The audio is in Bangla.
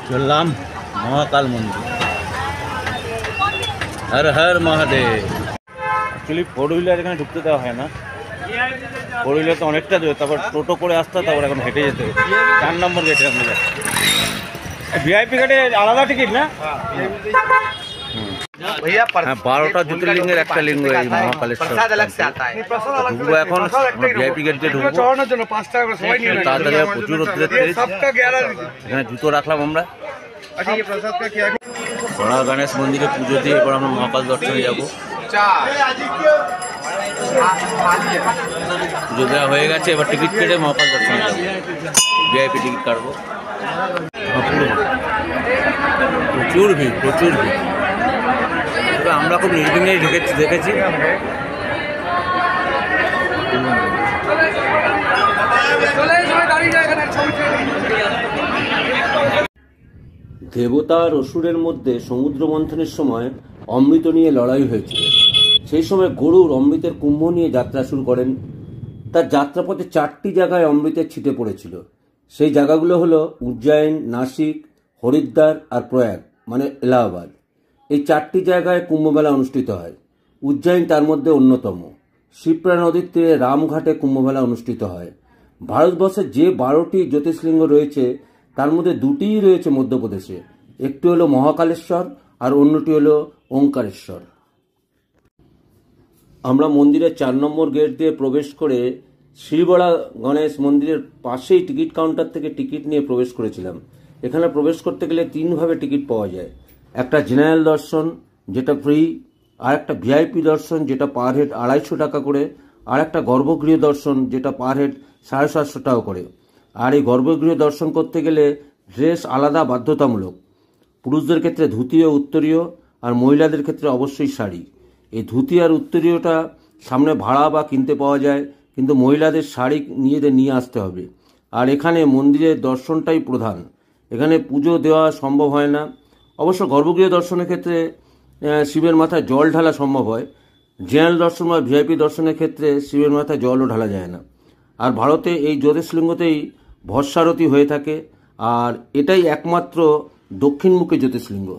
চললাম মহাকাল মন্দির। হর হর মহাদেব। অ্যাকচুয়ালি 4 হুইলার এখানে ঢুকতে দেওয়া হয় না। 4 হুইলার তো অনেকটা দূরে, তারপর টোটো করে আসতে, তারপর এখন হেঁটে যেতে হবে। 4 নম্বর গেটে আপনি যাচ্ছেন। ভিআইপি গেটে আলাদা টিকিট না? হ্যাঁ, 12টা জ্যোতির্লিঙ্গের একটা লিঙ্গ এই মহাকালেশ্বর। ঢুকবো এখন, ভিআইপি গেট দিয়ে ঢুকবো। তাড়াতাড়ি প্রচুর রোদ্রের তেজ। এখানে জুতো রাখলাম আমরা। বড় গণেশ মন্দিরে পুজো দিয়ে এবার আমরা মহাকাল দর্শনে যাবো। পুজো দেওয়া হয়ে গেছে, এবার টিকিট কেটে মহাকাল দর্শনে যাবো। ভিআইপি টিকিট কাটবো। প্রচুর ভিড়, প্রচুর ভিড়। আমরা খুব নির্বিঘ্নে দেখেছি। দেবতা আর অসুরের মধ্যে সমুদ্র মন্থনের সময় অমৃত নিয়ে লড়াই হয়েছিল। সেই সময় গরুর অমৃতের কুম্ভ নিয়ে যাত্রা শুরু করেন। তার যাত্রাপথে 4টি জায়গায় অমৃতের ছিটে পড়েছিল। সেই জায়গাগুলো হলো উজ্জয়ন, নাসিক, হরিদ্বার আর প্রয়াগ মানে এলাহাবাদ। এই 4টি জায়গায় কুম্ভমেলা অনুষ্ঠিত হয়। উজ্জয়ন তার মধ্যে অন্যতম। শিপ্রা নদীর তীরে রামঘাটে কুম্ভমেলা অনুষ্ঠিত হয়। ভারতবর্ষে যে 12টি জ্যোতির্লিঙ্গ রয়েছে তার মধ্যে 2টিই রয়েছে মধ্যপ্রদেশে। একটি হলো মহাকালেশ্বর আর অন্যটি হলো ওঙ্কারেশ্বর। আমরা মন্দিরের 4 নম্বর গেট দিয়ে প্রবেশ করে শ্রীবড়া গণেশ মন্দিরের পাশেই টিকিট কাউন্টার থেকে টিকিট নিয়ে প্রবেশ করেছিলাম। এখানে প্রবেশ করতে গেলে 3 ভাবে টিকিট পাওয়া যায়। একটা জেনারেল দর্শন যেটা ফ্রি, আর একটা ভিআইপি দর্শন যেটা পার হেড 250 টাকা করে, আর একটা গর্ভগৃহ দর্শন যেটা পার হেড 750 টাকা করে। আর এই গর্ভগৃহ দর্শন করতে গেলে ড্রেস আলাদা বাধ্যতামূলক। পুরুষদের ক্ষেত্রে ধুতি ও উত্তরীয়, আর মহিলাদের ক্ষেত্রে অবশ্যই শাড়ি। এই ধুতি আর উত্তরীয়টা সামনে ভাড়া বা কিনতে পাওয়া যায়, কিন্তু মহিলাদের শাড়ি নিজেদের নিয়ে আসতে হবে। আর এখানে মন্দিরের দর্শনটাই প্রধান। এখানে পুজো দেওয়া সম্ভব হয় না। অবশ্য গর্ভগৃহ দর্শনের ক্ষেত্রে শিবের মাথায় জল ঢালা সম্ভব হয়। জেনারেল দর্শন বা ভিআইপি দর্শনের ক্ষেত্রে শিবের মাথায় জলও ঢালা যায় না। আর ভারতে এই জ্যোতির্লিঙ্গতেই ভস্মারতি হয়ে থাকে, আর এটাই একমাত্র দক্ষিণমুখী জ্যোতির্লিঙ্গ।